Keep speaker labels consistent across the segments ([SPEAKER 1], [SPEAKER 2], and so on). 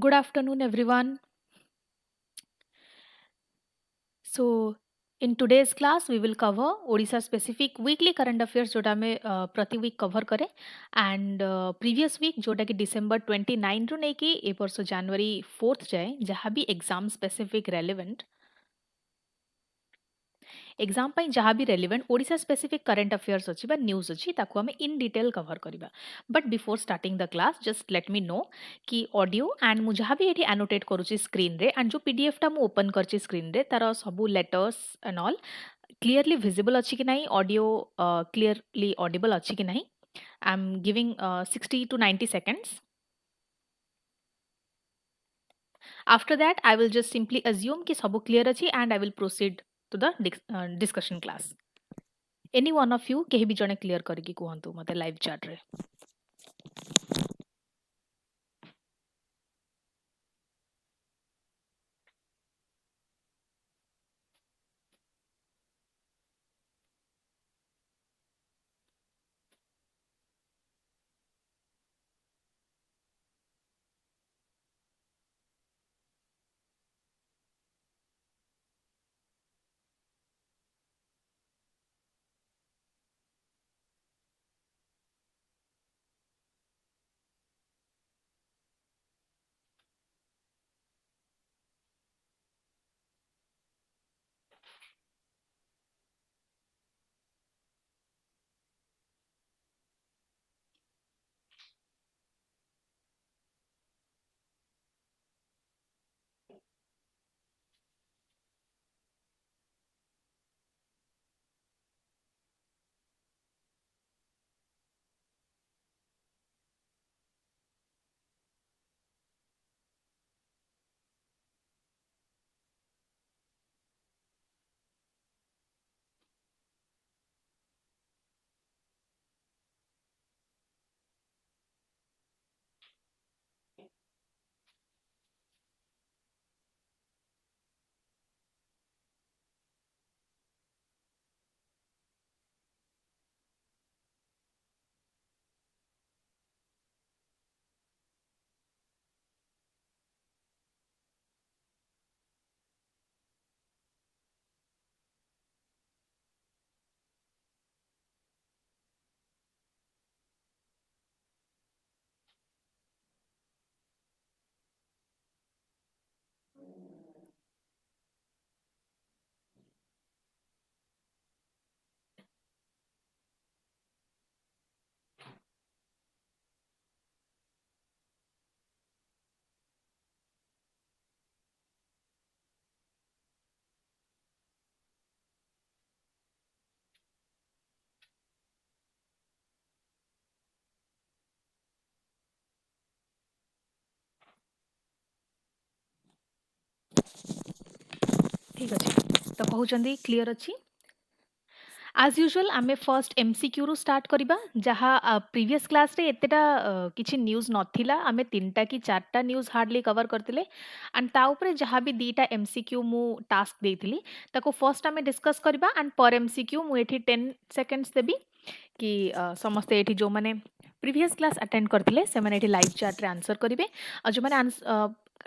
[SPEAKER 1] Good afternoon, everyone. So, in today's class, we will cover Odisha specific weekly current affairs जोटा में प्रति week cover करे and previous week जोटा कि December 29 ରୁ ନେଇକି ए ବର୍ଷ January 4th ଯାଏ ଯାହା ବି exam specific relevant एग्जाम ପାଇଁ ଯାହା ବି relevant Odisha specific current affairs ଅଛି ବା ନ୍ୟୁଜ୍ ଅଛି ତାକୁ ଆମେ in detail cover କରିବା but before starting the class just late ମି ନୋ କି ଅଡ଼ିଓ ଆଣ୍ଡ ମୁଁ ଯାହା ବି ଏଠି ଆନୋଟେଟ୍ କରୁଛି ସ୍କ୍ରିନ୍ରେ ଆଣ୍ଡ ଯେଉଁ ପିଡିଏଫ୍ଟା ମୁଁ ଓପନ୍ କରିଛି ସ୍କ୍ରିନ୍ରେ ତାର ସବୁ letters and all clearly visible ଅଛି କି ନାହିଁ ଅଡ଼ିଓ କ୍ଲିୟରଲି ଅଡ଼ିବଲ୍ ଅଛି କି ନାହିଁ I am giving 60 to 90 seconds. After that, I will just simply assume कि सब clear अच्छी and I will proceed to the discussion class. Any one of you केही भी जने clear करिकी कुहंतु मते live chat रे. ठीक अछि तो कहउचंदी क्लियर अछि. As usual आमे फर्स्ट MCQ रू स्टार्ट करिबा जहा प्रीवियस क्लास रे एतेटा किछि न्यूज़ नथिला आमे तीनटा कि चारटा न्यूज़ हार्डली कवर करतिले एंड ता ऊपर जहा भी दीटा MCQ मु टास्क देइथिली ताको फर्स्ट आमे डिस्कस करिबा एंड पर MCQ मु एठी 10 सेकंड्स देबी कि समस्ते एठी जो माने प्रीवियस क्लास अटेंड करथिले से माने एठी लाइव चैट रे आंसर करिवे आ जो माने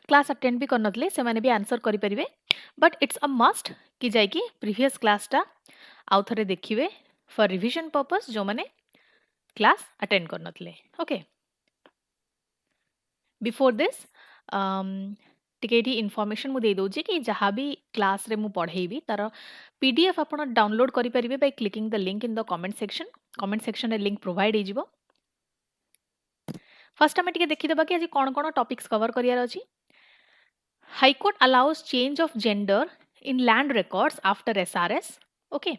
[SPEAKER 1] क्लास अटेंड भी करनथले से माने भी आंसर करि परिवे बट इट्स अ मस्ट कि जाय कि प्रीवियस क्लास टा आउ थरे देखिवे फॉर रिवीजन पर्पस जो माने क्लास अटेंड करनथले ओके बिफोर दिस टिके एठी इन्फॉर्मेशन मु दे दोची कि जहाँ भी क्लास रे मु पढ़ेबी तार पीडीएफ आपण डाउनलोड करि परिबे by clicking the link in the comment section रे लिंक प्रोवाइड हे जिवो फर्स्ट आमे टिके देखि देबा कि आज कोन कोन टॉपिक्स कवर करियार अछि high court allows change of gender in land records after SRS okay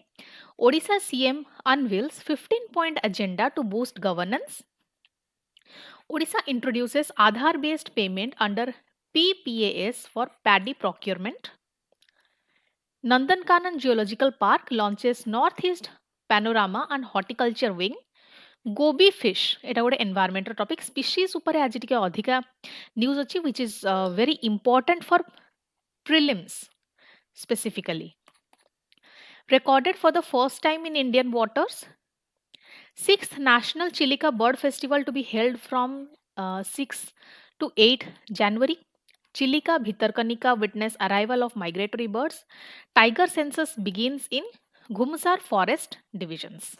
[SPEAKER 1] Odisha CM unveils 15-point agenda to boost governance. Odisha introduces Aadhaar-based payment under PPAS for paddy procurement. Nandankanan Geological Park launches Northeast Panorama and Horticulture Wing. Gobi fish এটা ଗୋଟେ environmental topic species ଉପରେ ଆଜି ଟିକେ ଅଧିକା news ଅଛି which is very important for prelims specifically. Recorded for the first time in Indian waters. 6th National Chilika Bird Festival to be held from 6 to 8 January. Chilika Bhitarkanika witness arrival of migratory birds. Tiger census begins in Ghumsar forest divisions.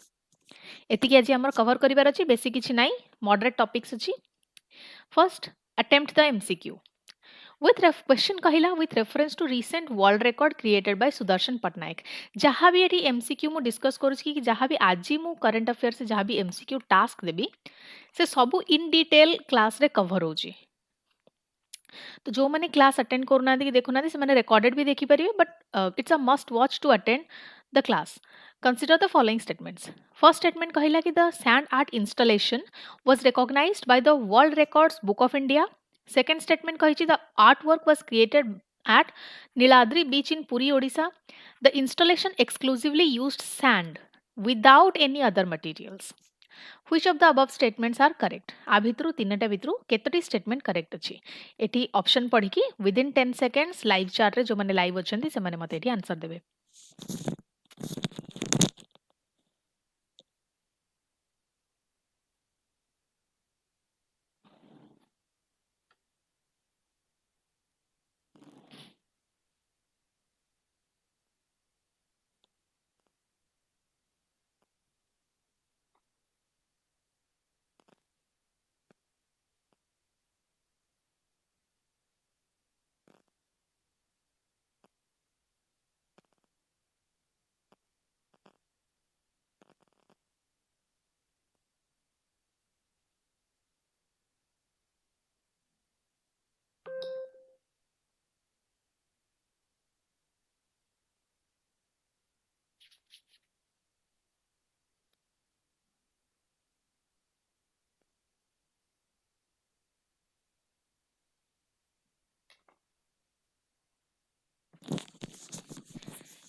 [SPEAKER 1] ଏତିକି ଆଜି ଆମର cover କରିବାର ଅଛି ବେଶୀ କିଛି ନାହିଁ moderate topics ଅଛି first attempt the MCQ with question कहला with reference to recent world record created by Sudarshan Patnaik जहाँ भी एटी MCQ मु डिस्कस करूँ कि जहाँ भी आज मु करंट अफेयर से जहाँ भी MCQ टास्क देबी से सबू इन डिटेल क्लास रे कवर होची तो जो मैंने क्लास अटेंड करूना कि देखुना से मैंने रिकॉर्डेड भी देखि परिबे but it's a must watch to attend the class consider the following statements first statement कहला कि the sand art installation was recognized by the world records book of india second statement कहिछि the artwork was created at Niladri beach in Puri Odisha the installation exclusively used sand without any other materials which of the above statements are correct आ भितरु तीनटा भितरु केतोटी statement correct अछि एठी option पढी कि within 10 seconds live chat रे जो माने live अछंती से माने मते एठी आंसर देबे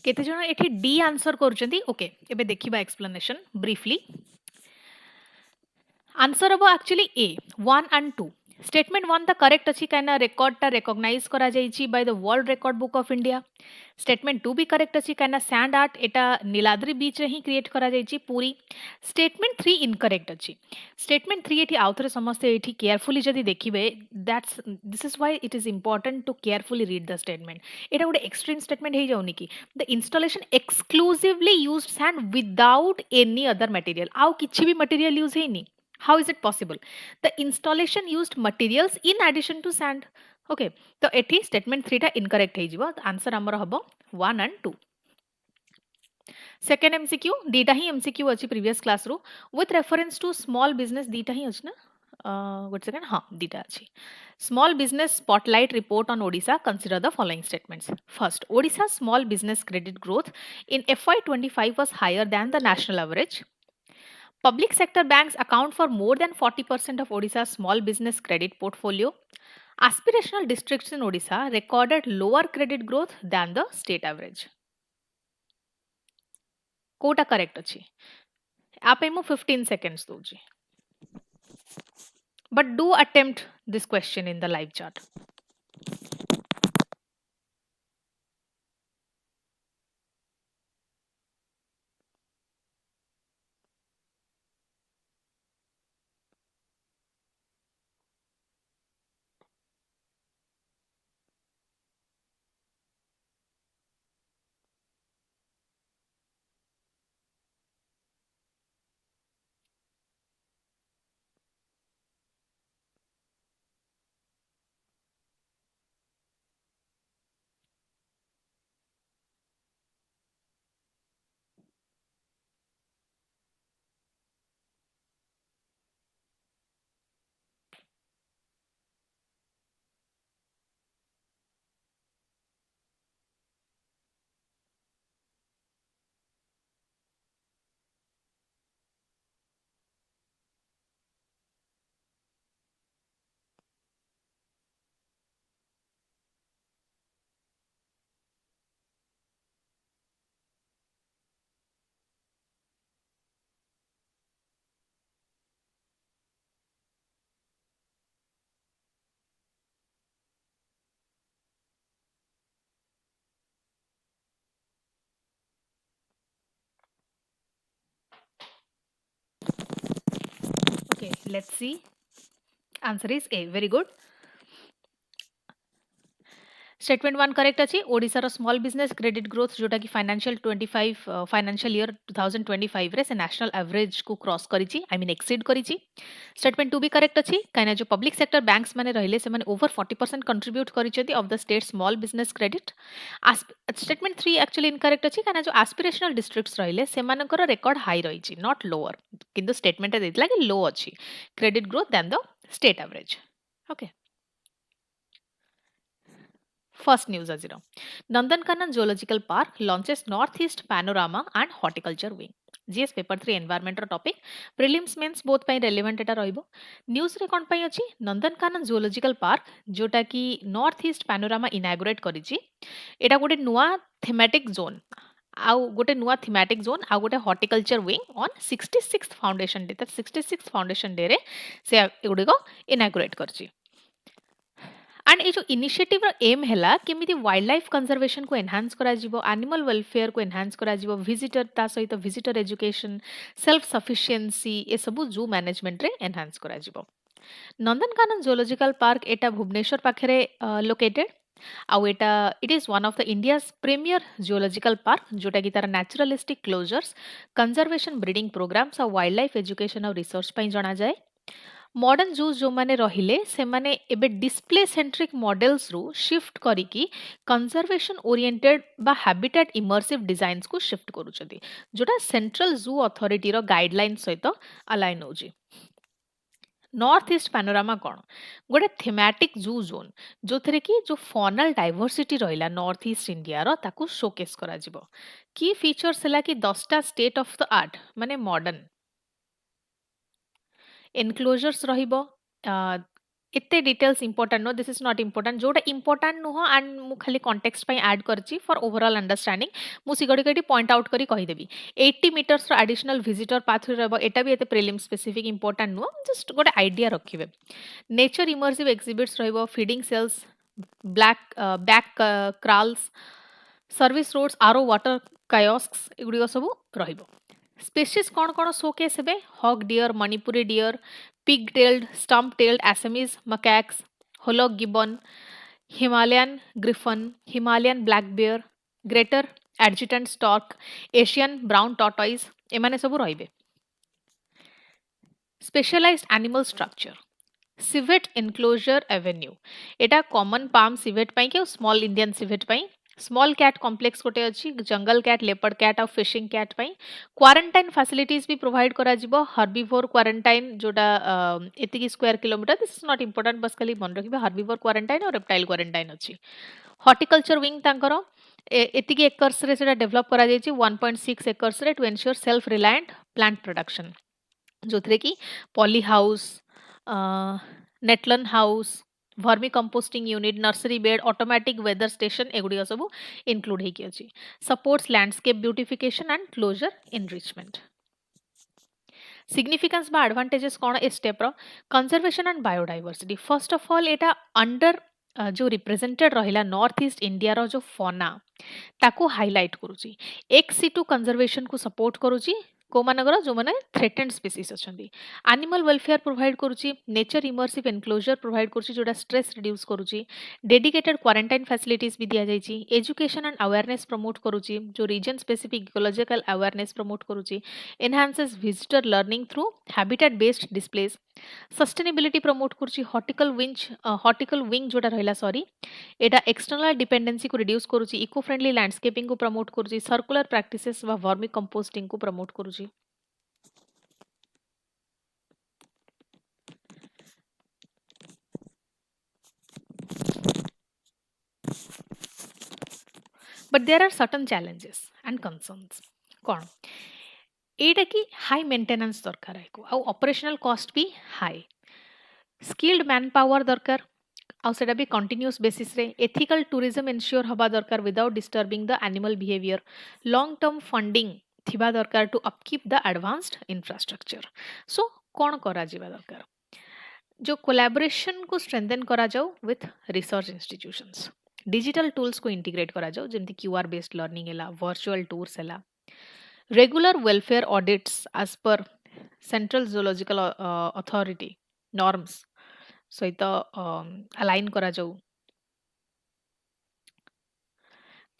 [SPEAKER 1] केते जण एठी डी आंसर करचंती ओके एबे देखिबा एक्सप्लेनेशन ब्रीफली आंसर हम एक्चुअली ए 1 and 2 स्टेटमेंट 1 द करेक्ट अछि काना रेकॉर्ड ता रिकॉग्नाइज करा जाईची by the world record book of India statement 2 भी करेक्ट अछि काना सैंड आर्ट एटा नीलाद्री बीच रे ही क्रिएट करा जाईची पूरी स्टेटमेंट 3 इनकरेक्ट अछि स्टेटमेंट 3 एठी आउथरे समस्ते एठी केयरफुली जदी देखिबे that's this is why it is important to carefully read the statement एटा गोटे एक्सट्रीम स्टेटमेंट हे जाउनी कि the installation exclusively used sand without any other material आउ किछि भी मटेरियल यूज हेनी how is it possible the installation used materials in addition to sand okay तो एठी statement 3 टा incorrect हे जिवो आंसर हमर हबो 1 and 2 सेकेंड MCQ दीटा ही MCQ अछि प्रीवियस क्लास रो with reference to small business दीटा ही अछि ना गुड सेकंड हाँ दीटा अछि small business spotlight report on Odisha consider the following statements first Odisha small business credit growth in FY25 was higher than the national average Public sector banks account for more than 40% of Odisha's small business credit portfolio. Aspirational districts in Odisha recorded lower credit growth than the state average. कोटा correct अछि आप एमो 15 seconds दोजी but do attempt this question in the live chat okay let's see answer is A very good statement 1 correct अछि ओडिसा रो small business credit growth जोटा कि financial 25 financial year 2025 रे से नेशनल एवरेज को क्रॉस करिछि आई मीन एक्सीड करिछि statement 2 भी करेक्ट अछि काना जो पब्लिक सेक्टर बैंक्स माने रहिले से माने ओवर 40% कंट्रीब्यूट करिछथि of the state small business credit statement 3 actually incorrect अछि काना जो एस्पिरेशनल डिस्ट्रिक्ट्स रहिले से मानकर रेकॉर्ड हाई रहिछि नॉट लोअर किंतु स्टेटमेंट देतला कि लो अछि credit growth than the state average okay First news azira. Nandankanan Zoological Park launches Northeast Panorama and Horticulture Wing. GS paper 3 environment topic prelims means both ପାଇଁ relevant eta ରହିବ news रे कोन ପାଇଁ अछि Nandankanan zoological park जोटा कि north east panorama inaugurate करिछि एटा गोटे नुआ thematic zone आउ गोटे नुआ थीमेटिक जोन आउ गोटे horticulture wing on 66th foundation day 66th foundation day रे से एगुडी को इनागुरेट करछि एंड ये जो इनिशिएटिव एम है केमी वाइल्ड लाइफ कंजर्वेशन को एनहांस करा एनिमल वेलफेयर को एनहांस करा विजिटर ता सहित विजिटर एजुकेशन सेल्फ सफिशिएंसी ये सब जू मैनेजमेंट रे एनहांस करा नंदनकानन जूलॉजिकल पार्क एटा भुवनेश्वर पाखरे लोकेटेड आउ एटा it is one of the India's premier geological park जोटा कि तार naturalistic closures conservation breeding programs और वाइल्ड लाइफ एजुकेशन और रिसर्च पई जणा जाए मॉडर्न जूस जो माने रहिले से माने एबे डिस्प्ले सेंट्रिक मॉडल्स रु शिफ्ट करिकी कंजर्वेशन ओरिएंटेड बा हैबिटेट इमर्सिव डिजाइन्स को शिफ्ट करूछथि जोटा सेंट्रल जू अथॉरिटी रो गाइडलाइन सहित अलाइन होजी नॉर्थ ईस्ट पैनोरामा कौन गोटे थीमेटिक जू जोन जो थरे कि जो फॉनल डाइवर्सिटी रहिला नॉर्थ ईस्ट इंडिया रो ताकू शोकेस करा जिवो की फीचर्स हला कि 10टा स्टेट ऑफ द आर्ट माने मॉडर्न एनक्लोजर्स रहिबो एते डिटेल्स इंपोर्टेंट नो दिस इज नॉट इंपोर्टेंट जोटा इंपोर्टेंट नुह एंड मु खाली कॉन्टेक्स्ट पई ऐड करची फॉर ओवरऑल अंडरस्टैंडिंग मु सिगडी कडी पॉइंट आउट करी कहि देबी 80 मीटर्स रो एडिशनल विजिटर पाथवे रहबो एटा भी एते प्रीलिम स्पेसिफिक इंपोर्टेंट नुह जस्ट गोटे आइडिया रखिबे नेचर इमर्सिव एक्जिबिट्स रहिबो feeding cells blackbuck kraals service roads आरो वाटर कायोस्क्स एगुडी सब रहिबो स्पेसीज कौन कौन शोकेस हेबे hog deer Manipuri deer pig tailed stump tailed Assamese macaques hoolock gibbon Himalayan griffon Himalayan black bear greater adjutant stork Asian brown tortoise एमाने सब रहिबे specialised animal structure civet enclosure avenue एटा कॉमन पाम सिवेट पई के small Indian civet पई small cat complex गोटे अच्छी jungle cat leopard cat और फिशिंग कैट पई क्वारंटाइन फैसिलिटीज भी प्रोवाइड करा जिवो हर्बीवोर क्वारंटाइन जोटा एतिकी square kilometre this is not important बस खाली मन रखिबे हर्बीवोर क्वारंटाइन और रेप्टाइल क्वारंटाइन अच्छी हॉर्टिकल्चर विंग तांकर एतिकी एकर्स रे सेटा डेवलप करा जायछि 1.6 एकर्स रे to ensure self reliant plant production जोथरे की पॉली हाउस नेटलन house vermicomposting unit nursery bed automatic weather station एगुड़ी सब इनक्लूड होगी अच्छी supports landscape beautification and closure enrichment significance बा एडवांटेजेस कौन ए स्टेप रो conservation and biodiversity first of all एटा अंडर जो रिप्रेजेंटेड रहिला नॉर्थ ईस्ट इंडिया रो जो फॉना ताको हाईलाइट करूची एक सीटू कंजर्वेशन को सपोर्ट करूची को मानकर जो माने थ्रेटेन्ड स्पीसीज अछंती एनिमल वेलफेयर प्रोवाइड करूची नेचर इमर्सिव एनक्लोजर प्रोवाइड करूची जोटा स्ट्रेस रिड्यूस करूची डेडिकेटेड क्वारंटाइन फैसिलिटीज भी दिया जायची एजुकेशन एंड अवेयरनेस प्रमोट करूची जो region specific ecological awareness promote करूची enhances visitor learning through habitat based displays sustainability promote करूची हॉर्टिकल विंग जोटा रहला सॉरी एटा एक्सटर्नल डिपेंडेंसी को रिड्यूस करूची इको फ्रेंडली लैंडस्केपिंग को प्रमोट करूची सर्कुलर प्रैक्टिसेस व वर्मी कंपोस्टिंग को प्रमोट करूची but there are certain challenges and concerns कौन एटा की हाई मेंटेनेंस दरकार है आ ऑपरेशनल कॉस्ट भी हाई स्किल्ड मैन पावर दरकार आउ सेटा भी कंटिन्यूअस बेसिस रे एथिकल टूरिज्म एंश्योर हबा दरकार without disturbing the animal behaviour long term funding थिबा दरकार to upkeep the advanced infrastructure so कौन करा जिबा दरकार जो कोलैबोरेशन को स्ट्रेंथन करा जाऊ with research institutions digital tools को इंटीग्रेट करा जाऊ जेमती क्यूआर बेस्ड लर्निंग है वर्चुअल टूर्स है regular welfare audits as per central zoological authority norms सहित अलाइन करा जाऊ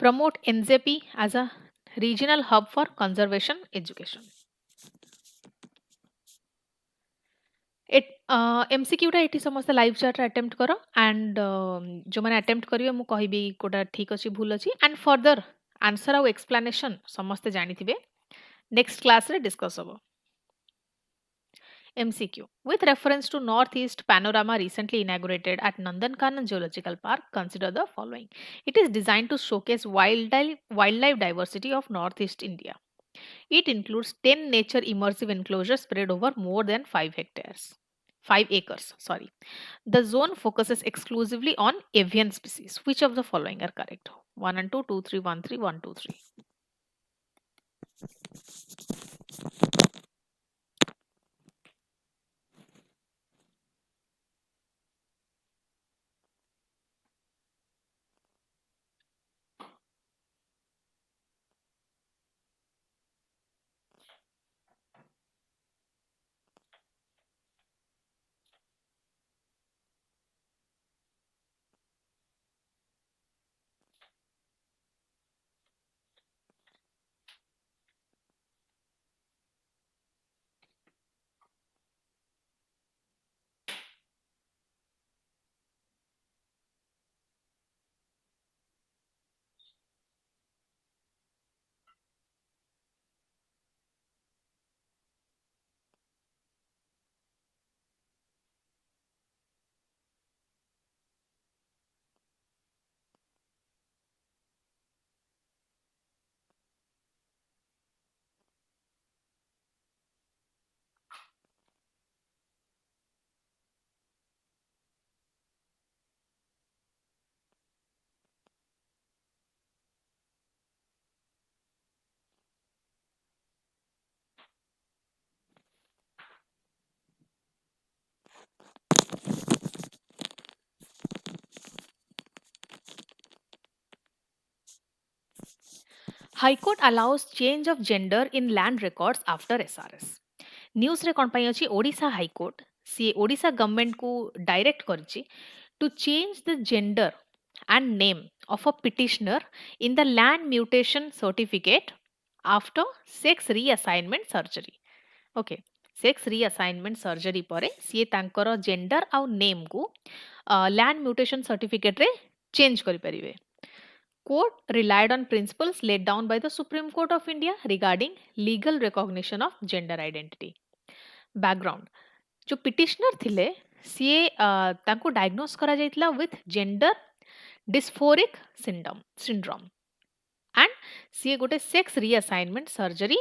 [SPEAKER 1] Promote NJP as a regional hub for conservation education. MCQ ଏଠି ସମସ୍ତେ ଲାଇଭ୍ ଚାଟ୍ରେ ଆଟେମ୍ପ୍ଟ କର ଆଣ୍ଡ ଯେଉଁମାନେ ଆଟେମ୍ପ୍ଟ କରିବେ ମୁଁ କହିବି କୋଉଟା ଠିକ୍ ଅଛି ଭୁଲ ଅଛି ଆଣ୍ଡ ଫର୍ଦର ଆନ୍ସର ଆଉ ଏକ୍ସପ୍ଲାନେସନ୍ ସମସ୍ତେ ଜାଣିଥିବେ ନେକ୍ସଟ କ୍ଲାସରେ ଡିସ୍କସ୍ ହେବ MCQ with reference to northeast panorama recently inaugurated at Nandankanan Zoological Park, consider the following. It is designed to showcase wildlife diversity of northeast India. It includes 10 nature immersive enclosures spread over more than 5 acres, sorry. The zone focuses exclusively on avian species. Which of the following are correct? 1 and 2, 2, 3, 1, 3, 1, 2, 3. High Court allows change of gender in land records after SRS. News रे कौन पाई अछि Odisha high court सी Odisha government को direct करछि to change the gender and name of a petitioner in the land mutation certificate after sex reassignment surgery. Okay, sex reassignment surgery परे सी तांकर gender आउ नेम को लैंड म्यूटेशन सर्टिफिकेट रे change करि परिबे. Court relied on principles laid down by the Supreme Court of India regarding legal recognition of gender identity. Background जो petitioner थिले सीए तांको डायग्नोस करा जायतिला with gender dysphoric syndrome and सीए गोटे सेक्स रीअसाइनमेंट सर्जरी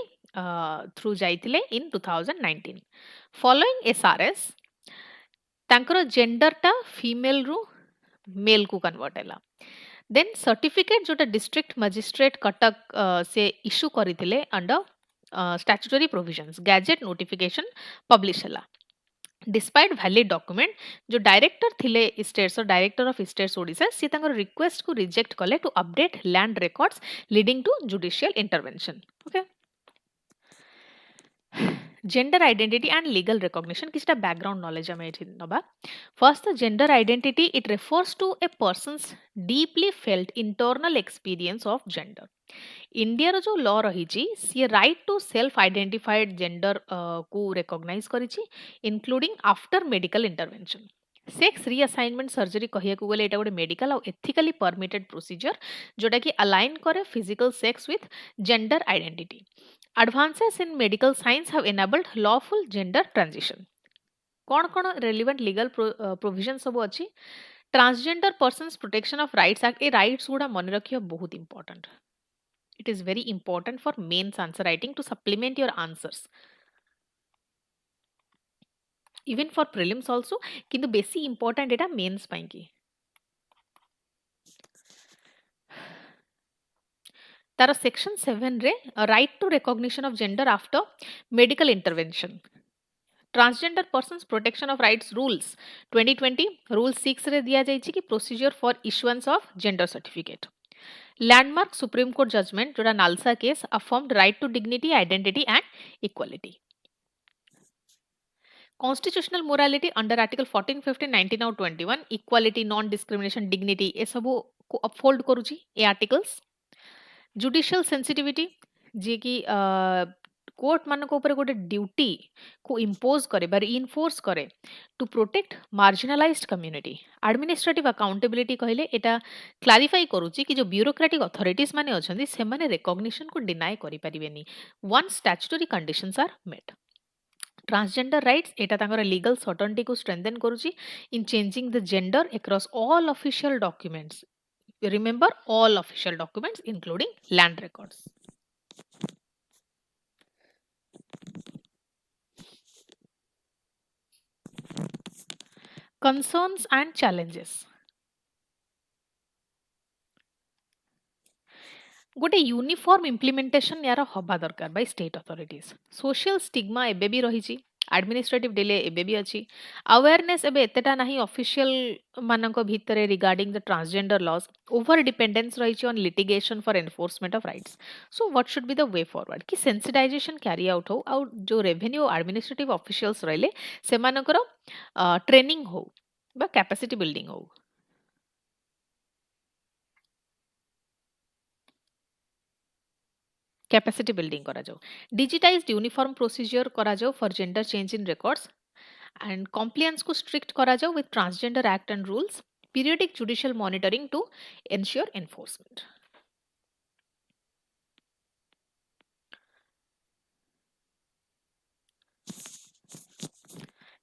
[SPEAKER 1] थ्रू जाइतिले इन 2019 फॉलोइंग एसआरएस तांकर जेंडर टा फीमेल रु मेल को कन्वर्ट हैला देन सर्टिफिकेट जोटा डिस्ट्रिक्ट मजिस्ट्रेट कटक से इशू करथिले under statutory provisions gazette notification publish हैला डिस्पाइट वैलिड डॉक्यूमेंट जो डायरेक्टर थिले स्टेट्स और डायरेक्टर ऑफ स्टेट्स ओडिशा से तांकर रिक्वेस्ट को रिजेक्ट कले to update land records leading to judicial intervention. Okay, gender identity and legal recognition किछटा बैकग्राउंड नॉलेज हमें एठी नबा. First, the gender identity it refers to a person's deeply felt internal experience of gender. India रो जो law रही सी right to self identified gender को recognise करिछि including after medical intervention. Sex reassignment surgery कहिया को गले एटा गोटे मेडिकल और एथिकली परमिटेड प्रोसीजर जोटा कि अलाइन करे physical sex with gender identity. Advances in medical science have enabled lawful gender transition. कौन relevant legal provision सब अच्छी transgender persons protection of rights act ए राइट्स गुड़ा मन रखियो बहुत important. It is very important for mains answer writing to supplement your answers even for prelims also किंतु बेसी इंपॉर्टेंट एटा मेन्स पाई की. तार सेक्शन 7 रे right to recognition of gender after medical intervention transgender persons protection of rights rules 2020 rule 6 रे दिया जाइछि कि procedure for issuance of gender certificate. Landmark supreme court judgment जोड़ा NALSA case affirmed right to dignity identity and equality. Constitutional morality under article 14, 15, 19 और 21 equality non discrimination dignity ए सब को uphold करूची ए आर्टिकल्स. जुडिशियल सेंसिटिविटी जी की court मान ऊपर गोटे ड्यूटी को इम्पोज करे बा इनफोर्स करे to protect marginalised community administrative accountability कहले एटा क्लारिफाई करूची कि जो ब्यूरोक्रेटिक अथॉरिटीज माने अछंती से माने रिकॉग्निशन को डिनाय करि परिबेनी once statutory conditions are met transgender rights एटा तांकर लीगल सर्टेनिटी को स्ट्रेंथन करूची in changing the gender across all official documents remember all official documents including land records concerns and challenges गोटे यूनिफॉर्म इम्प्लीमेंटेशन यार हवा दरकार by state authorities social stigma एबे भी रही एडमिनिस्ट्रेटिव डिले एबे भी अच्छी अवेयरनेस एबे एतेटा नाही ऑफिशियल मानक भितरे regarding the transgender laws over dependence रही on litigation for enforcement of rights so what should be the way forward कि सेंसिटाइजेशन कैरी आउट हो आउ जो रेवेन्यू एडमिनिस्ट्रेटिव ऑफिशियल्स रहिले से मानकर ट्रेनिंग हो बा कैपेसिटी बिल्डिंग हो कैपेसिटी बिल्डिंग करा जाओ डिजिटाइज्ड यूनिफॉर्म प्रोसीजर करा जाओ for gender change in records and compliance को स्ट्रिक्ट करा जाओ with transgender act and rules periodic judicial monitoring to ensure enforcement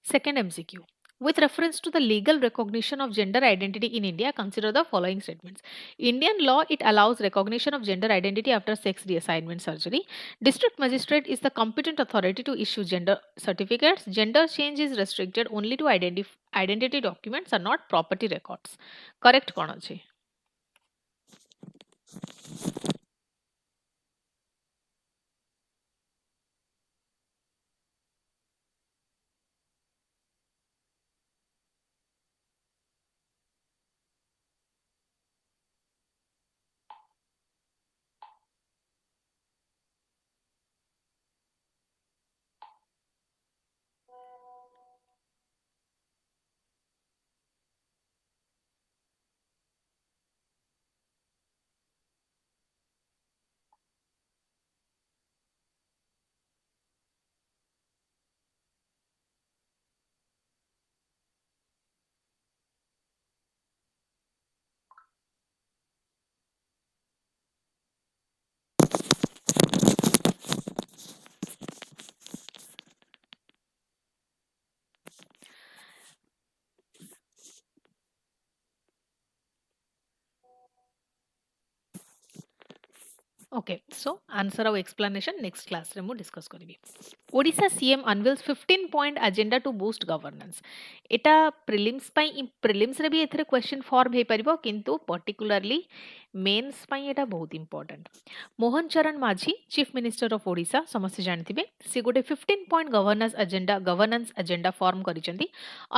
[SPEAKER 1] Second MCQ. With reference to the legal recognition of gender identity in India, consider the following statements. Indian law, it allows recognition of gender identity after sex reassignment surgery. District magistrate is the competent authority to issue gender certificates. Gender change is restricted only to identity documents and not property records. Correct कौन अछि? Okay, so answer our explanation next class रे मु discuss करिबी. Odisha CM unveils 15-point agenda to boost governance. Etah prelims pi prelims रे भी एथरे question form हे परिबो किंतु particularly mains पाई एटा बहुत important. Mohan चरण माझी चीफ मिनिस्टर ऑफ ओडिशा समस्त जानथिबे से गोटे 15-point governance agenda form करिसेंती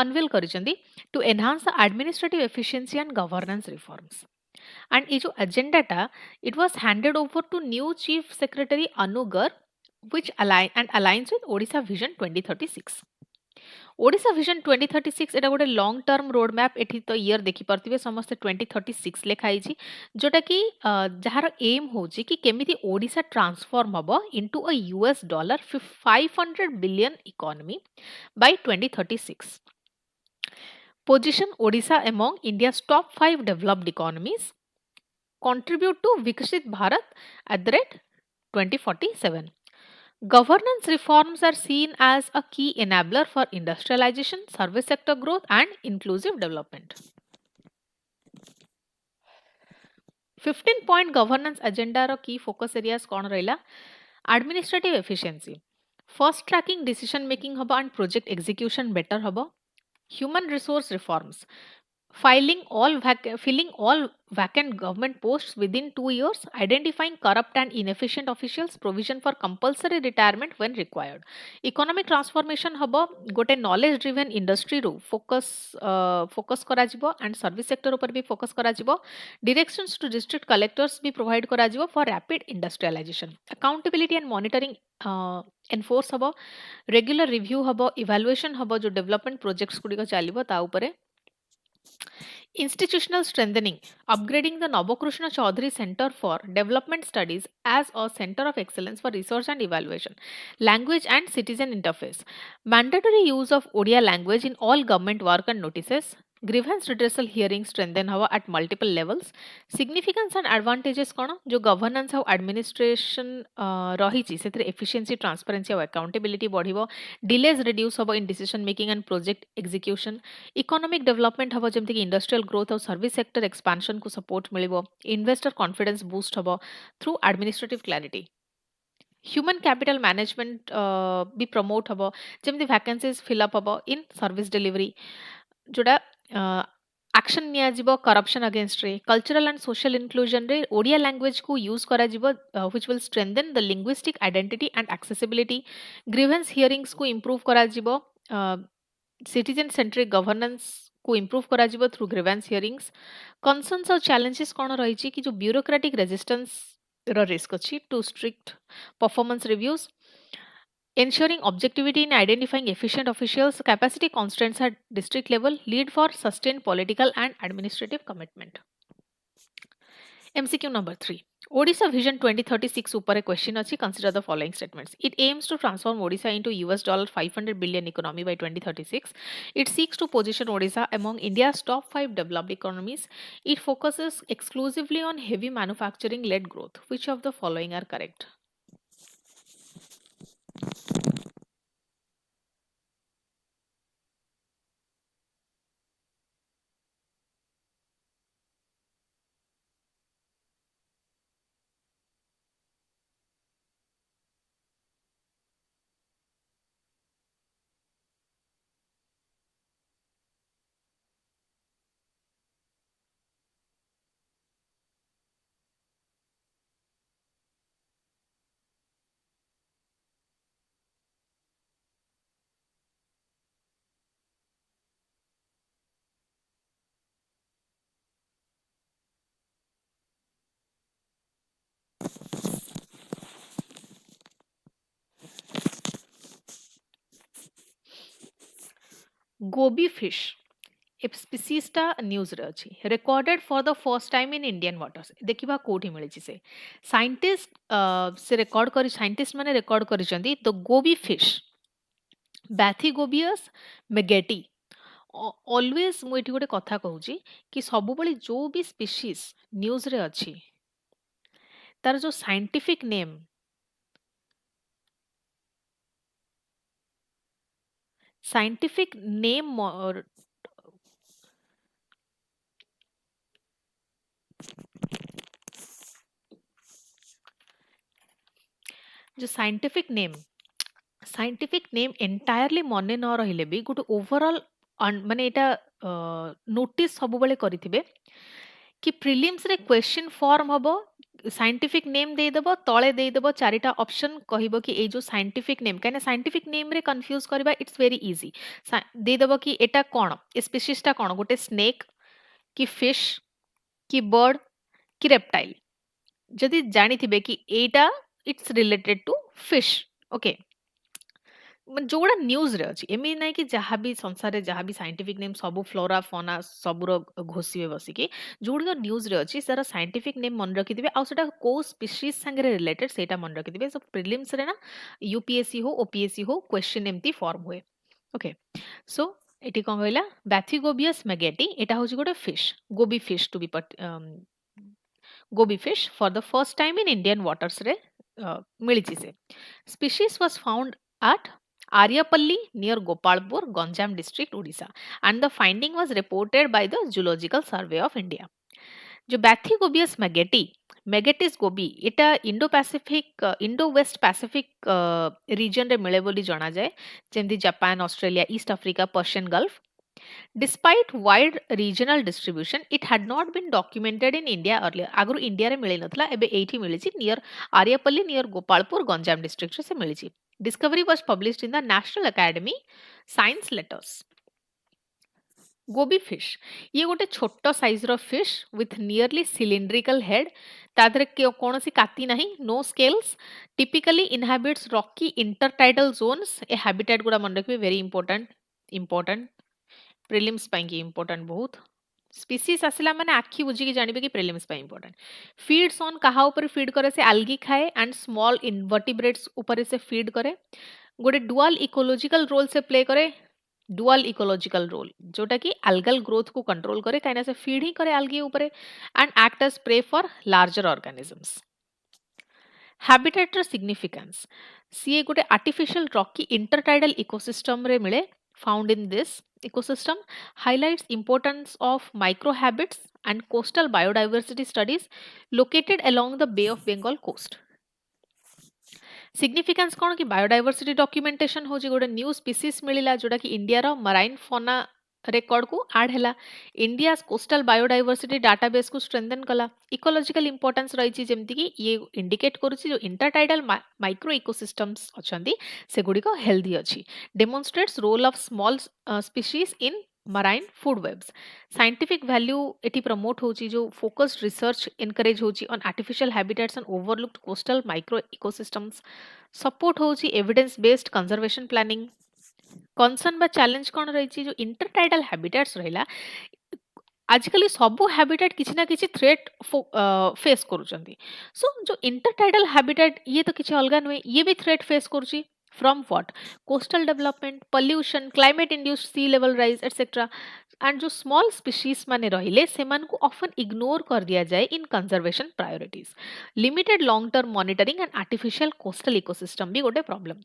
[SPEAKER 1] unveil करिसेंती to enhance the administrative efficiency and governance reforms. And ये जो agenda था, it was handed over to new Chief Secretary Anugar, which aligns with Odisha Vision 2036. Odisha Vision 2036 एटा गोटे long term road map एठी तो year देखि परतिबे समस्त 2036 लेखाई छी जोटा कि जहार एम होची कि केमिति ओडिशा ट्रांसफॉर्म हबो into a US dollar 500 billion economy bye 2036. Position Odisha among India's top 5 developed economies. Contribute to Viksit Bharat at the rate 2047. Governance reforms are seen as a key enabler for industrialization, service sector growth, and inclusive development. 15-point governance agenda ro key focus areas kon rahila? Administrative efficiency. Fast tracking decision making haba and project execution better haba. Human resource reforms. Filling all vacant government posts within 2 years, identifying corrupt and inefficient officials, provision for compulsory retirement when required. Economic transformation habo gote knowledge driven industry ru focus kara jibo and service sector upar bhi focus kara jibo. Directions to district collectors bhi provide kara jibo for rapid industrialization. Accountability and monitoring enforce habo. Regular review habo, evaluation habo jo development projects gudiko chalibo ta upare. Institutional strengthening, upgrading the Nabokrushna Chaudhary Center for Development Studies as a center of excellence for research and evaluation, language and citizen interface, mandatory use of Odia language in all government work and notices, grievance redressal hearings strengthen हवा at multiple levels, significance and advantages कौन जो governance और administration रही ची सेतिर efficiency, transparency और accountability बढ़िवो, delays reduce हवा in decision making and project execution, economic development हवा जेमति कि industrial growth और service sector expansion को support मिलिवो, investor confidence boost हवा through administrative clarity. Human capital management भी promote हवा जेमति vacancies fill up हवा in service delivery जोड़ा action नियाजिबो corruption against रे cultural and social inclusion रे ओडिया language को use कराजिबो which will strengthen the linguistic identity and accessibility, grievance hearings को improve कराजिबो citizen centric governance को improve कराजिबो through grievance hearings, concerns और challenges कौन रही कि जो bureaucratic resistance ର risk ଅଛି to strict performance reviews, ensuring objectivity in identifying efficient officials, capacity constraints at district level lead for sustained political and administrative commitment. MCQ number 3. Odisha Vision 2036 super a question achi, consider the following statements. It aims to transform Odisha into $500 billion economy by 2036. It seeks to position Odisha among India's top 5 developed economies. It focuses exclusively on heavy manufacturing led growth. Which of the following are correct? Gobi fish. A species टा news रे अछि recorded for the first time in Indian waters. देखिबा कोठी मिलै छि से scientist से record करी साइंटिस्ट माने रेकॉर्ड करिसंती तो गोबी फिश बैथिगोबियस मेगेटी ऑलवेज मु एठी गोटे कथा कहूची कि सबु बळी जो भी स्पीशीज न्यूज रे अछि तार जो साइंटिफिक नेम जो साइंटिफिक नेम एंटायरली मन न रहिले भी गोटे ओवरऑल माने एटा नोटिस सब बेले करिथिबे कि प्रिलिम्स रे क्वेश्चन फॉर्म हबो साइंटिफिक नेम दे देबो तळे दे देबो चारिटा ऑप्शन कहिबो कि ए जो साइंटिफिक नेम काने साइंटिफिक नेम रे कंफ्यूज करबा इट्स वेरी इजी दे देबो कि एटा कोन ए स्पीशीज टा कोन गोटे स्नेक कि फिश कि बर्ड कि रेप्टाइल जदि जानी थिबे कि एटा it's related to fish okay जोड़ा न्यूज रे अछि एमी नै कि जहाँ भी संसार रे जहाँ भी साइंटिफिक नेम सब फ्लोरा फोना सबुर घोषिबे बसी कि जोड़ा न्यूज रे अछि सारा साइंटिफिक नेम मन रखि दिबे आ सेटा को स्पीशीज संगे रिलेटेड सेटा मन रखि दिबे सब प्रीलिम्स रे ना यूपीएससी हो ओपीएससी हो क्वेश्चन एम्ति फॉर्म हुए ओके सो एटी कोन कहला बैथिगोबियस मेगेटी एटा होछि गोटे fish goby fish to be goby fish for the first time in Indian waters re मिलिछि से species was found at Aryapalli near Gopalpur Ganjam district Odisha and the finding was reported by the Zoological Survey of India जो Bathygobius मेगेटिस goby एटा Indo Pacific Indo West Pacific region रे मिले बोली जाना जाए जेमती Japan Australia East Africa Persian Gulf Despite wide regional distribution, it had not been documented in India earlier. आगुरु इंडिया रे मिले नथला एबे एठी मिलिछि near Aryapalli near Gopalpur Ganjam district से मिलिछि. Discovery was published in the National Academy Science Letters. Goby fish ये गोटे छोट साइज रो fish with nearly cylindrical head तादरे कौन सी काती नहीं no scales typically inhabits rocky intertidal zones ए हैबिटेट गुडा मन रखबे वेरी इंपोर्टेंट प्रिलिम्स पाई की इंपोर्टेंट बहुत स्पीसीज आसिला माने आखि बुझी कि जानिबे कि प्रीलिम्स पे इंपोर्टेंट फीड्स ऑन कहा ऊपर फीड करे से algae खाए एंड स्मॉल इनवर्टिब्रेट्स ऊपर से फीड करे गोटे डुअल इकोलॉजिकल रोल से प्ले करे डुअल इकोलॉजिकल रोल जोटा कि algal ग्रोथ को कंट्रोल करे काइना से फीड ही करे algae ऊपर and act as prey for larger organisms habitat significance सीए गोटे आर्टिफिशियल रॉकी इंटरटाइडल इकोसिस्टम रे मिले found in this ecosystem highlights importance of microhabits and coastal biodiversity studies located along the Bay of Bengal coast. Significance कौन कि biodiversity documentation हो गोटे new species मिला जोटा कि इंडिया रो मराइन फौना रेकॉर्ड को आड है इंडिया कोस्टल बायोडाइवर्सिटी डाटाबेस को स्ट्रेंथन कला इकोलॉजिकल इंपोर्टेंस रही जमती कि ये इंडिकेट करुच्ची जो इंटरटाइडल माइक्रो इकोसिस्टम्स अच्छी से गुड़िक हेल्दी अच्छी demonstrates role of small species in marine food webs scientific value एटी प्रमोट होची जो फोकस्ड रिसर्च एनकरेज होची on artificial habitats and overlooked coastal micro ecosystems support होची evidence based conservation planning concern बा चैलेंज कौन रही जो इंटरटाइडल हैबिटेट्स रहिला आजकल सब हैबिटेट किसी ना किसी थ्रेट फेस करुचंती सो जो इंटरटाइडल हैबिटेट ये तो किसी अलग नुहे ये भी थ्रेट फेस करुची from what coastal development pollution climate induced sea level rise etc and जो small species माने रहिले सेमान को often ignore कर दिया जाए in conservation priorities limited long term monitoring and artificial coastal ecosystem भी गोटे problem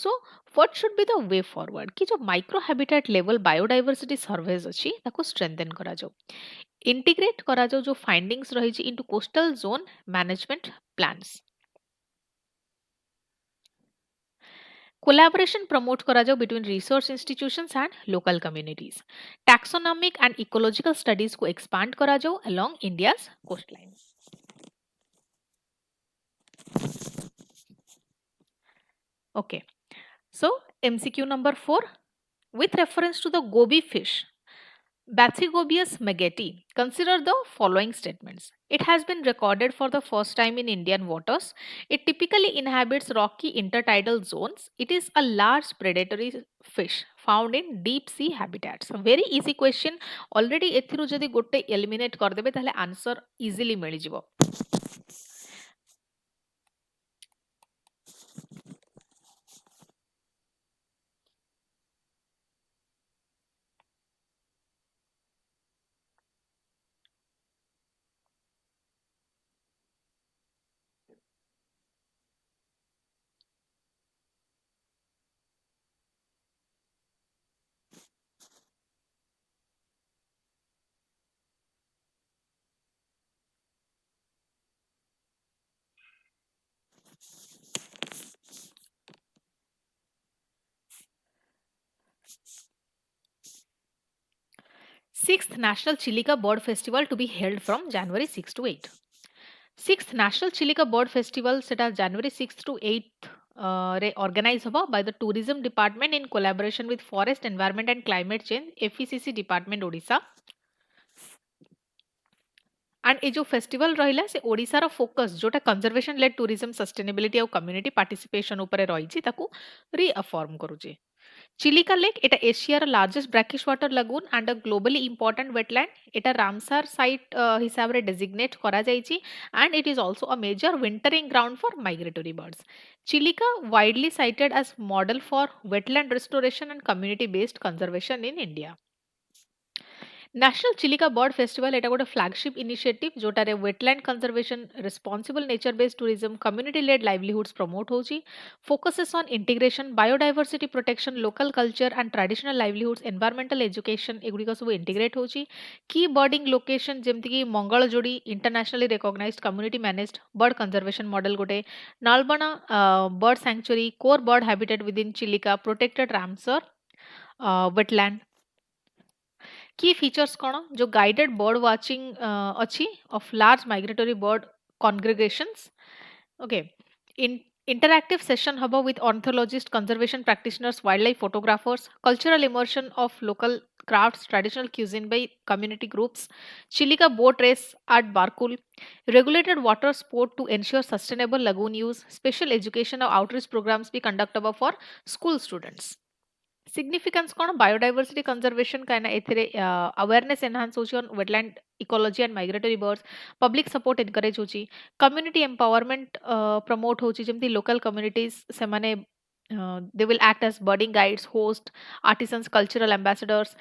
[SPEAKER 1] so what should be the way forward कि जो micro habitat level biodiversity surveys अच्छी ताको strengthen करा जाओ integrate करा जाओ जो findings रही into coastal zone management plans collaboration promote करा जाओ between research institutions and local communities taxonomic and ecological studies को expand करा जाओ along India's coastline okay so MCQ number 4 with reference to the goby fish Bathygobius mageti. Consider the following statements. It has been recorded for the first time in Indian waters. It typically inhabits rocky intertidal zones. It is a large predatory fish found in deep sea habitats. A very easy question. Already ethiru jodi gotte eliminate kar debe tahle answer easily mili jibo. Sixth National Chilika Bird Festival to be held from January 6 to 8. Sixth National Chilika Bird Festival सेटा January 6 to 8 रे organize होबा by the Tourism Department in collaboration with Forest Environment and Climate Change FECC Department Odisha. And ये जो festival रहिला से ओडिसा रो focus जोटा conservation led tourism sustainability और कम्युनिटी पार्टिसिपेशन ऊपर रही ताकू रीअफर्म करूचे चिलिका लेक एटा एशियार largest brackish water lagoon and a globally important wetland एटा रामसार साइट हिसाब रे डेजिग्नेट करा जायछि and it is also a major wintering ground for migratory birds Chilika widely cited as model for wetland restoration and community based conservation in India National Chilika Bird Festival एटा गोटे flagship initiative जोटारे wetland conservation responsible nature based tourism community led livelihoods promote होची focuses on integration biodiversity protection local culture and traditional livelihoods environmental education एगुड़िक सब integrate होची key birding location जेमती कि Mangalajodi internationally recognised community managed bird conservation model गोटे Nalbana bird sanctuary core bird habitat within Chilika protected Ramsar wetland key features कौन जो guided bird watching अच्छी of large migratory bird congregations okay interactive session hub with ornithologist conservation practitioners wildlife photographers cultural immersion of local crafts traditional cuisine by community groups chilika boat race at barkul regulated water sport to ensure sustainable lagoon use special education or outreach programs be conducted for school students Significance कौन biodiversity conservation का है ना एथिरे awareness enhance होची on wetland ecology and migratory birds, public support encourage होची, community empowerment promote होची जेमती local communities से माने they will act as budding guides, host, artisans, cultural ambassadors.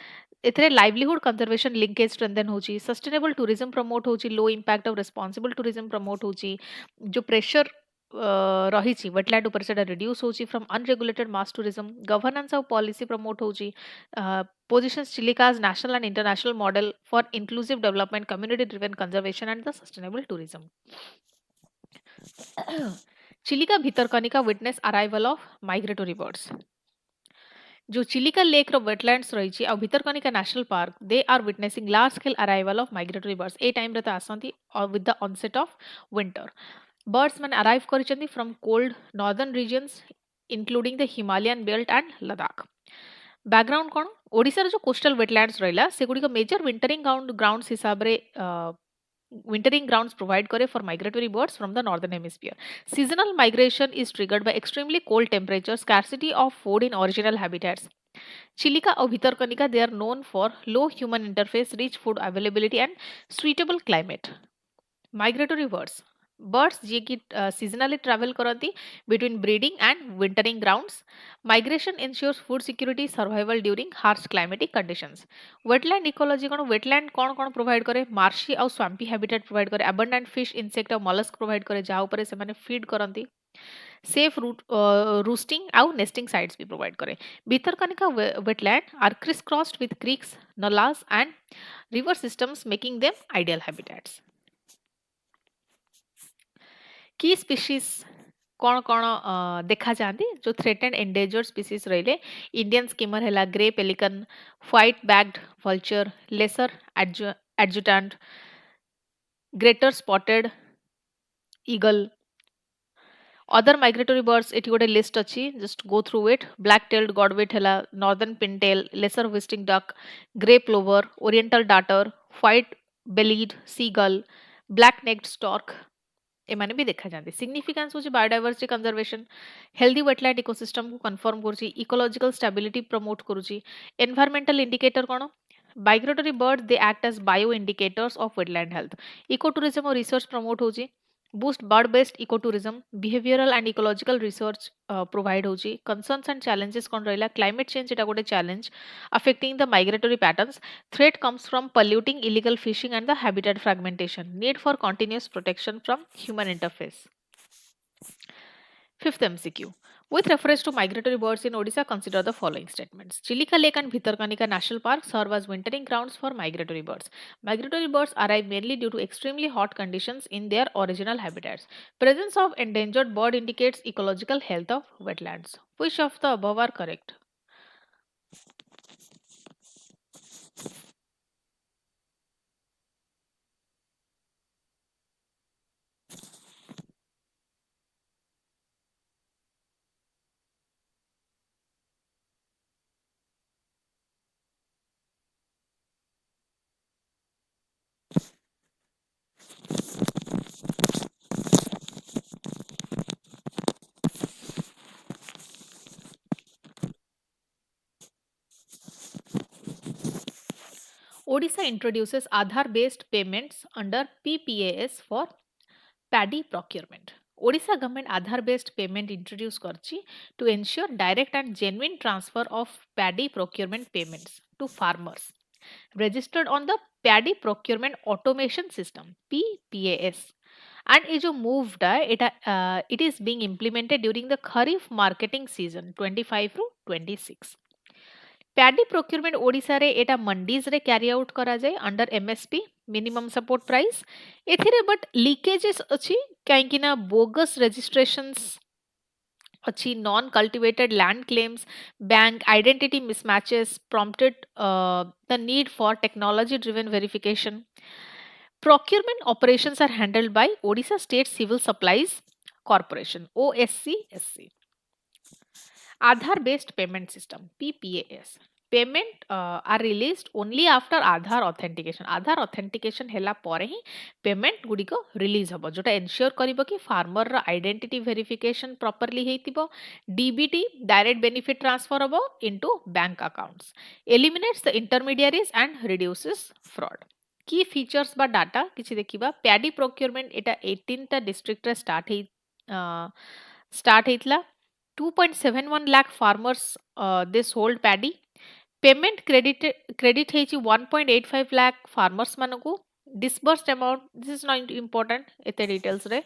[SPEAKER 1] एथिरे livelihood conservation linkage strengthen होची, sustainable tourism promote होची, low impact of responsible tourism promote होची, जो pressure रही वेटलैंड ऊपर से रिड्यूस होची from unregulated mass tourism governance of policy promote होची positions Chilika as national and international model for inclusive development community driven conservation and the sustainable tourism Chilika Bhitarkanika witness arrival of migratory birds जो Chilika lake रो wetlands रही आ Bhitarkanika National Park they are witnessing large scale arrival of migratory birds ए time रे तो आसंती with the onset of winter birds man arrive karichandi from cold northern regions including the Himalayan belt and Ladakh. Background कौन ओडिशा जो coastal wetlands रहिला से गुडी का major wintering grounds हिसाब रे wintering grounds provide करे for migratory birds from the northern hemisphere. Seasonal migration is triggered by extremely cold temperatures, scarcity of food in original habitats. Chilika और Bhitarkanika they are known for low human interface, rich food availability and suitable climate. Migratory birds जे कि seasonally travel करती between breeding and wintering grounds. Migration ensures food security survival during harsh climatic conditions. Wetland ecology कौन wetland कौन provide करे marshy और swampy habitat provide करे abundant fish insect और mollusk provide करे जहाँ ऊपर से माने feed करती safe roosting और nesting sites भी provide करे Bhitarkanika wetland are crisscrossed with creeks nalas and river systems making them ideal habitats. Key species कौन कौन देखा जाती जो थ्रेटेंड एंडेंजर्ड स्पीशीज रहिले इंडियन स्कीमर हैला grey pelican white backed vulture lesser adjutant greater spotted eagle other migratory birds एटी गोटे list अच्छी just go through it black tailed godwit हैला northern pintail lesser whistling duck grey plover oriental darter white bellied seagull black necked stork एमाने भी देखा जाते significance होची biodiversity conservation healthy wetland ecosystem को कन्फर्म करूची इकोलॉजिकल स्टेबिलिटी प्रमोट करूची environmental indicator कोन migratory bird they act as bioindicators of wetland health ecotourism और रिसर्च प्रमोट होची boost bird based ecotourism behavioral and ecological research provide hochi concerns and challenges kon rahila climate change eta gote challenge affecting the migratory patterns threat comes from polluting illegal fishing and the habitat fragmentation need for continuous protection from human interface. Fifth MCQ with reference to migratory birds in Odisha, consider the following statements. Chilika Lake and Bhitarkanika National Park serve as wintering grounds for migratory birds. Migratory birds arrive mainly due to extremely hot conditions in their original habitats. Presence of endangered bird indicates ecological health of wetlands. Which of the above are correct? Odisha introduces Aadhaar-based payments under PPAS for paddy procurement. Odisha government Aadhaar-based payment introduced करची to ensure direct and genuine transfer of paddy procurement payments to farmers. Registered on the Paddy Procurement Automation System (PPAS). And it moved it is being implemented during the Kharif marketing season 25 to 26. Paddy procurement Odisha रे एटा मंडीज रे carry out करा जाए under MSP minimum support price एथिरे but leakages अछि काहे कि ना बोगस रजिस्ट्रेशंस अच्छी non cultivated land claims bank identity mismatches prompted the need for technology driven verification. Procurement operations are handled by Odisha State Civil Supplies Corporation OSSC. Aadhaar-based payment system (PPAS). Payment are released only after Aadhaar authentication Aadhaar authentication हैला परे ही payment गुडी को release हबो जोटा ensure करिवो कि farmer रा identity verification properly हेतिबो DBT direct benefit transfer हबो into bank accounts eliminates the intermediaries and reduces fraud key features बा डाटा किछि देखिबा पैडी प्रोक्योरमेंट एटा 18 टा डिस्ट्रिक्ट रे स्टार्ट हेतला 2.71 lakh farmers this hold paddy payment credit हेची 1.85 lakh farmers मानकु disbursed amount this is not important एते डिटेल्स रे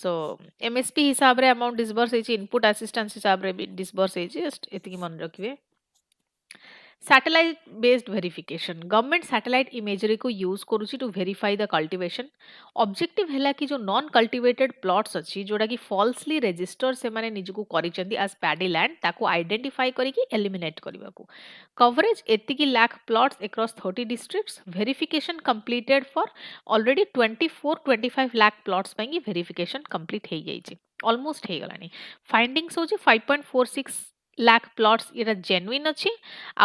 [SPEAKER 1] सो एमएसपी हिसाब रे अमाउंट डिसबर्स हेची इनपुट असिस्टेंस हिसाब रे भी डिसबर्स हेची जस्ट एतिकी मन रखिबे satellite based verification government satellite imagery को यूज करूची to verify the cultivation objective हैला कि जो नॉन कल्टिवेटेड प्लॉट्स अछि जोडा कि फॉल्सली रजिस्टर से माने निजको करिसेंती एज पैडी लैंड ताको आइडेंटिफाई करिकि एलिमिनेट करबा को कवरेज एतिकी lakh plots across 30 districts verification completed for already 24-25 lakh plots पाई वेरिफिकेशन कंप्लीट हे जाईची ऑलमोस्ट हे गलानी फाइंडिंग्स होची 5.46 lakh plots इरा genuine अच्छी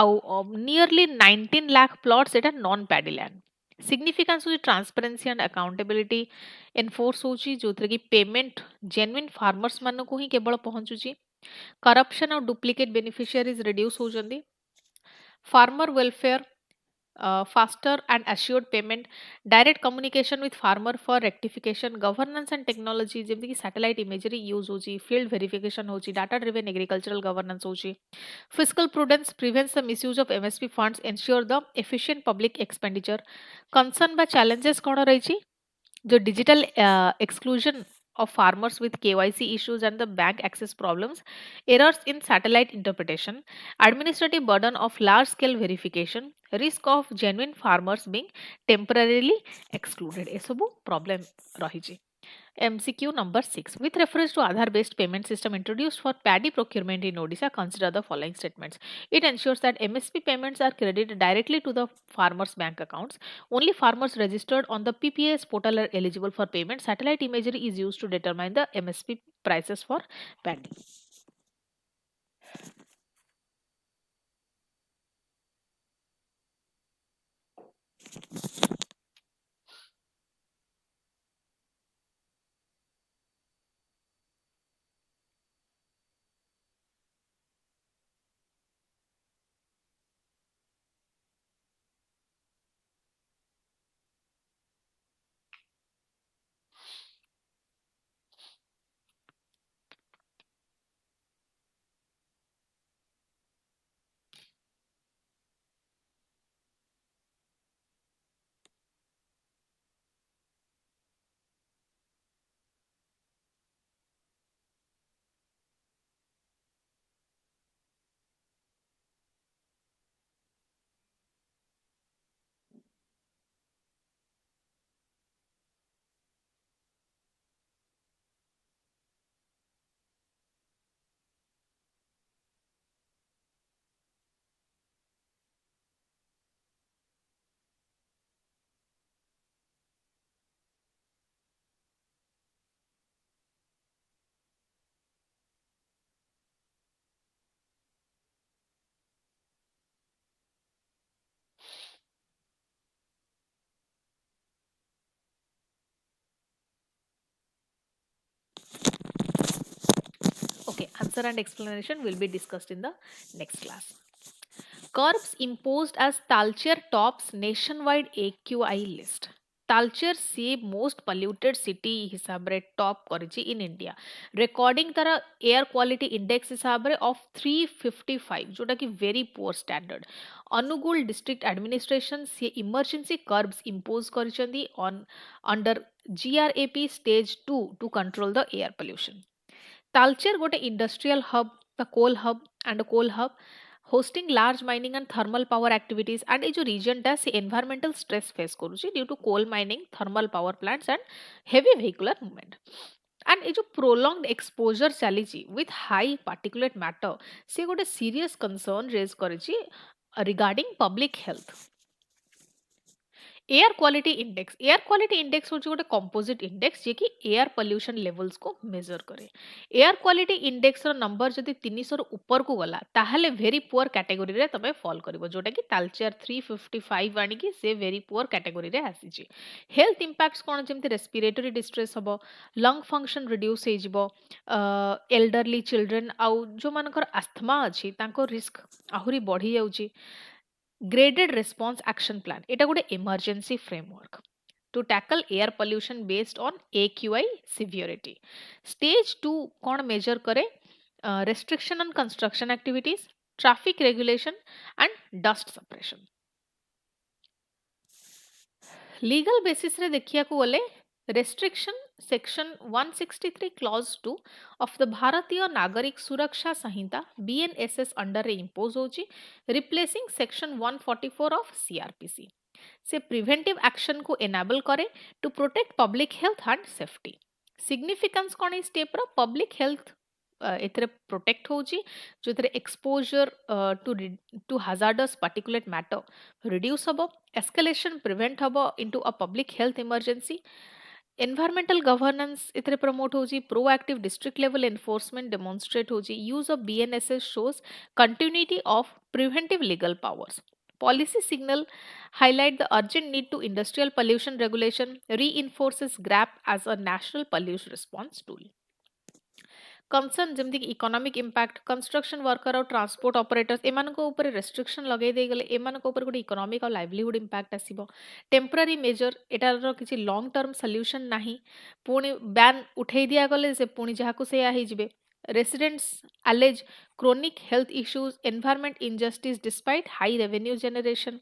[SPEAKER 1] आउ nearly 19 lakh plots इटा non paddy land significance होची transparency and accountability enforce होची जोथरे की payment genuine farmers मान को ही केवल पहुंचुची corruption और duplicate beneficiaries reduce हो जंदी farmer welfare faster and assured payment direct communication with farmer for rectification governance and technology जेमती कि satellite imagery use होची field verification होची data driven agricultural governance होची fiscal prudence prevents the misuse of MSP funds ensure the efficient public expenditure concern by challenges कोन रही जो digital exclusion of farmers with KYC issues and the bank access problems, errors in satellite interpretation, administrative burden of large scale verification, risk of genuine farmers being temporarily excluded. ए सबु problem रही MCQ number 6. With reference to Aadhaar-based payment system introduced for paddy procurement in Odisha, consider the following statements. It ensures that MSP payments are credited directly to the farmers' bank accounts. Only farmers registered on the PPAS portal are eligible for payment. Satellite imagery is used to determine the MSP prices for paddy. Okay, answer and explanation will be discussed in the next class. Curbs imposed as Talcher tops nationwide AQI list. Talcher से most polluted city हिसाब रे top करिछि in India. Recording Tara air quality index हिसाब रे of 355 जोटा कि very poor standard. Angul district administration से emergency curbs impose करिछन्ती on under GRAP stage 2 to control the air pollution. Talcher गोटे industrial hub, the coal hub and a coal hub hosting large mining and thermal power activities and जो region टा से environmental stress face करूची due to coal mining, thermal power plants and heavy vehicular movement. And ये जो prolonged exposure चलीची with high particulate matter से गोटे serious concern raise करेची regarding public health. Air quality index हूँ गोटे कंपोजिट इंडेक्स जे कि एयर पोल्यूशन लेवल्स को मेजर करे। एयर क्वालिटी इंडेक्स रो नंबर जदि 300 रो ऊपर को गला ताहले वेरी पुअर कैटेगरी रे तबे फॉल करिवो, जोटा कि टालचर 355 आनी कि से वेरी पुअर कैटेगरी रे आसी छी। हेल्थ इंपैक्ट्स कोन जेमति रेस्पिरेटरी डिस्ट्रेस हबो, लंग फंक्शन रिड्यूस हे जिवो, एल्डरली चिल्ड्रन आउ जो मानकर अस्थमा अछि तांको रिस्क आहुरी बढ़ी जाउची। Graded response action plan এটা ଗୋଟେ emergency framework to tackle air pollution based on AQI severity. Stage 2 कौन measure करे? Restriction on construction activities, traffic regulation and dust suppression. Legal basis रे देखिया को बोले restriction section 163 clause 2 of the Bharatiya Nagarik Suraksha Sanhita BNSS under रे impose होची, replacing section 144 of CrPC. से preventive action को एनेबल करे to protect public health and safety. Significance कोन स्टेप रो पब्लिक हेल्थ एथरे प्रोटेक्ट होची, जो थरे exposure to hazardous particulate matter reduce हबो, escalation prevent हबो into a public health emergency, environmental governance इथरे promote होची, proactive district level enforcement demonstrate होची, use of BNSS shows continuity of preventive legal powers. Policy signal highlight the urgent need to industrial pollution regulation, reinforces GRAP as a national pollution response tool. Concern जमती economic impact construction worker और transport operators एमानको ऊपर restriction लगे दे गले एमानको ऊपर गोटे economic और livelihood impact आसीबो। Temporary major एटार किछि लॉन्ग टर्म सॉल्यूशन नाही, पुणी बैन उठेई दिया गले से पुणी जहाको से आही जिवे। Residents allege chronic health issues, environment injustice despite high revenue generation,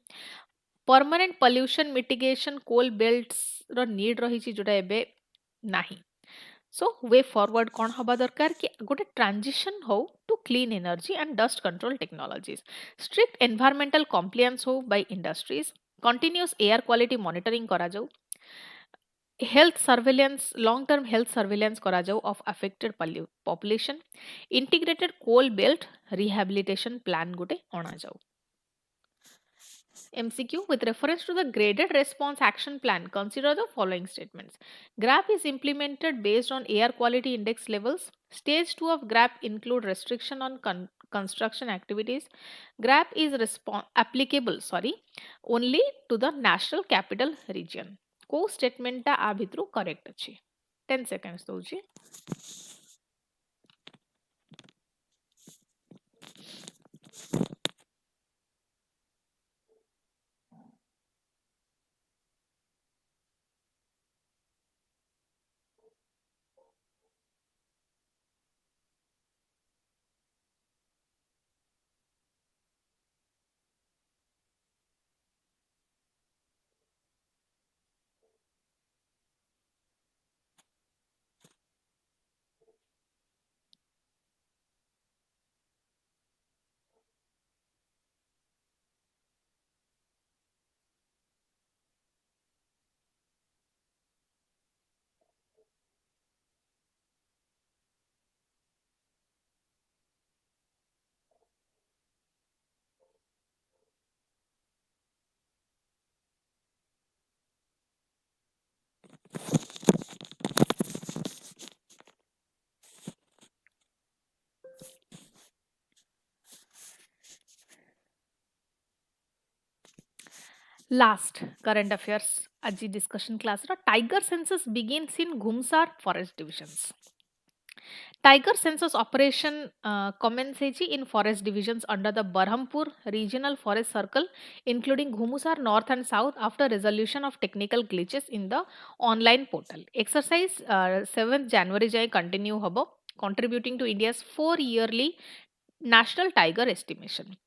[SPEAKER 1] permanent pollution mitigation coal belts रो नीड रही छि जोटा एबे नाही। सो वे फॉरवर्ड कौन हवा दरकार कि गोटे ट्रांजिशन हो to clean energy and dust control technologies, strict environmental compliance हो by industries, continuous air quality monitoring करा जाऊ, health surveillance long term health surveillance करा जाऊ of affected population, integrated coal belt rehabilitation plan गोटे अणा जाऊ। MCQ with reference to the graded response action plan, consider the following statements. GRAP is implemented based on air quality index levels. Stage 2 of GRAP include restriction on construction activities. GRAP is applicable only to the national capital region. को statement टा आ भितरु correct अछि। 10 seconds दउछि। Last current affairs आज discussion class रा tiger census begins in Ghumsar forest divisions. Tiger census operation commences in forest divisions under the Barhampur regional forest circle, including Ghumsar north and south, after resolution of technical glitches in the online portal. Exercise 7th January jai continue habo, contributing to India's 4-yearly national tiger estimation.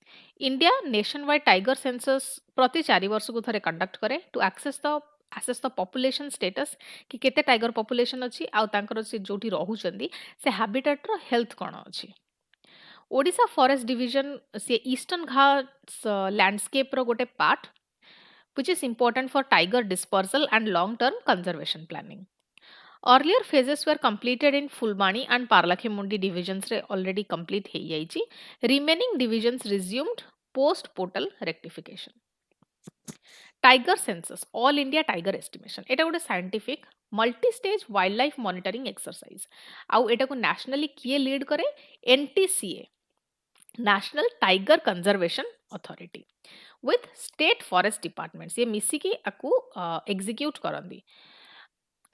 [SPEAKER 1] India nation wide tiger census प्रति 4 वर्ष को थरे conduct करे to assess the population status कि केते tiger population अछि आ तांकर से जोठी रहउचंदी से हैबिटेट रो हेल्थ कोन अछि। ओडिशा फॉरेस्ट डिवीजन से ईस्टर्न घाट्स लैंडस्केप रो गोटे part which is important for tiger dispersal and long term conservation planning. Earlier phases were completed in Fulbani and Parlakhemundi divisions re already complete हे जाइछि. Remaining divisions resumed post portal rectification. Tiger census all India tiger estimation एटा गोटे scientific multi stage wild life monitoring exercise आउ एटा को nationally किए lead करे NTCA national tiger conservation authority with state forest departments ये मिसिकी आकु execute करंदी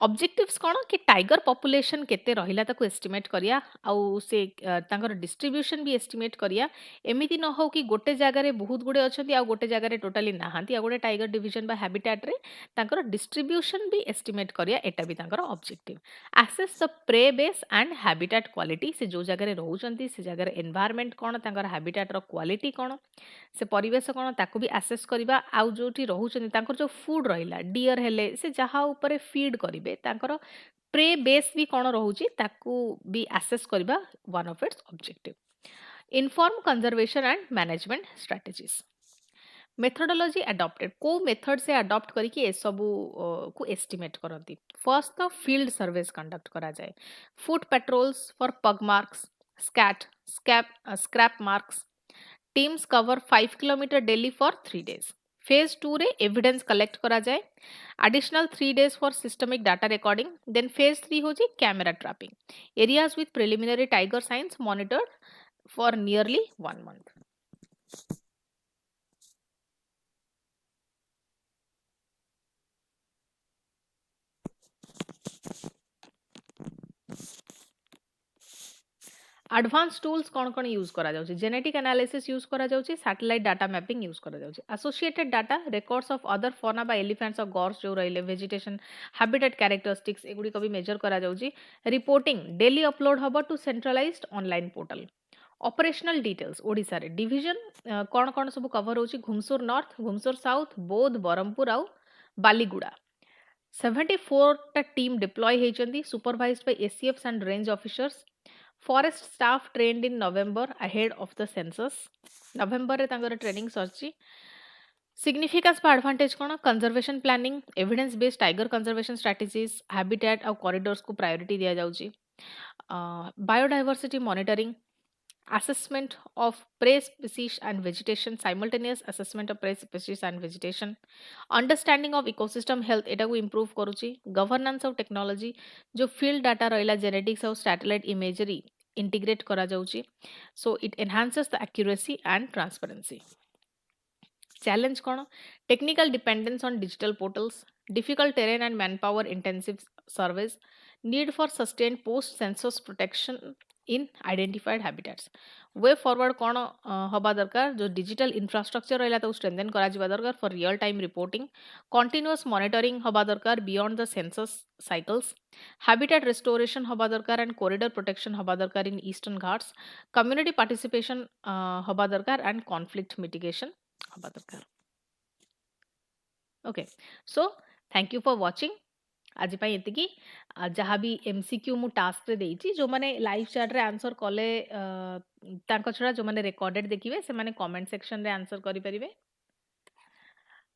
[SPEAKER 1] objectives कौन कि tiger population केते रहिला ताको एस्टिमेट करिया आउ से तांकर डिस्ट्रीब्यूशन भी एस्टिमेट करिया एमिति न हो कि गोटे जगह रे बहुत गुडे अछंती आ गोटे जगह रे टोटली नाहांती आ गोटे टाइगर डिवीजन बा हैबिटेट रे तांकर डिस्ट्रीब्यूशन भी एस्टिमेट करिया एटा भी तांकर objective assess the prey base and habitat quality से जो जगह रे रहउचंती से जगह रे एनवायरनमेंट कौन तांकर हैबिटेट रो क्वालिटी कौन से परिवेश कौन ताको भी एसेस करबा आउ जोटी रहउचंती तांकर जो फूड रहिला डियर हेले से जहा ऊपर फीड करिवे तांकर प्रे बेस भी कौन रहउची ताको भी एसेस करबा one of its objective inform conservation and management strategies methodology adopted को मेथड से अडॉप्ट करके ए सबू को एस्टिमेट करती फर्स्ट तो फील्ड सर्वेस कंडक्ट करा जाए foot patrols for pug marks scrape marks teams cover 5 kilometre daily for 3 days phase 2 रे एविडेंस कलेक्ट करा जाए additional 3 days for systemic data recording then phase 3 हो जी camera trapping areas with preliminary tiger signs monitored for nearly 1 month advance tools कौन कौन use करा जाउची genetic analysis use करा जाउची सैटेलाइट डाटा मैपिंग यूज करा जाउची associated data records of other fauna बा एलिफेंट्स और गॉर्स जो रहिले वेजिटेशन हैबिटेट कैरेक्टरिस्टिक्स एगुडी को भी मेजर करा जाउची रिपोर्टिंग डेली अपलोड हबो to centralised online portal operational details Odisha रे डिवीजन कौन कौन सब कवर होची घुमसुर नॉर्थ घुमसुर साउथ बोध बरहमपुर आउ बालीगुड़ा 74 टा टीम डिप्लॉय हेचंदी supervised by ACFs and range officers forest staff trained in November ahead of the census November रे तांगर ट्रेनिंग सरची सिग्निफिकेंस पर एडवांटेज कौन conservation planning evidence based tiger conservation strategies habitat और कॉरिडोर्स को प्रायोरिटी दिया जाउची biodiversity monitoring assessment of prey species and vegetation simultaneous assessment of prey species and vegetation understanding of ecosystem health एटा को improve करूची governance of technology जो field data रहिला genetics और satellite imagery integrate करा जाउची so it enhances the accuracy and transparency challenge कौन technical dependence on digital portals difficult terrain and manpower intensive surveys need for sustained post census protection in identified habitats way forward कौन हवा दरकार जो digital infrastructure रहा तो strengthen करा जिबा दरकार for real time reporting continuous monitoring हवा दरकार beyond the census cycles habitat restoration हवा दरकार एंड कॉरिडोर प्रोटेक्शन हवा दरकार in eastern Ghats community participation हवा दरकार एंड कॉन्फ्लिक्ट मिटिगेशन हवा दरकार okay so thank you for watching आज ये जहाँ भी एमसीक्यू मु टास्क रे देइची जो माने लाइव चैट रे आंसर कले तांको छड़ा जो माने रिकॉर्डेड देखिवे से माने कमेंट सेक्शन रे आंसर करि परिवे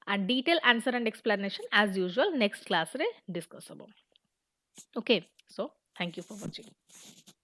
[SPEAKER 1] and detail answer and explanation as usual next class रे डिस्कस हबो okay so thank you for watching